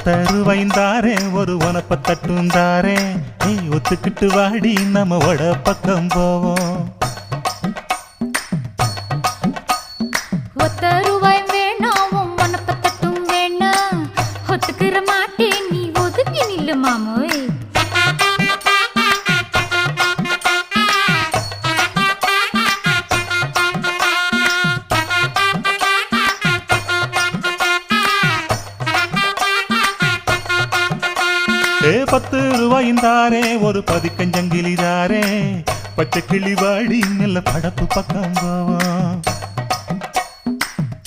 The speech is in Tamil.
ஒத்தருவைந்தாரே ஒரு உனப்ப தட்டுந்தாரே ஒத்துக்கிட்டு வாடி நம்ம வட பக்கம் போவோம். ஒத்தருவாய் வேணாம் உனப்ப தட்டும் வேணாம் ஒத்துக்கிற மாட்டே நீ ஒதுங்கி நில்லு மாமோய். ₹10 ஒரு பதிக்கஞ்சங்கிலிதாரே பச்சை கிளி வாடி நல்ல படப்பு பக்கம் போவோம்.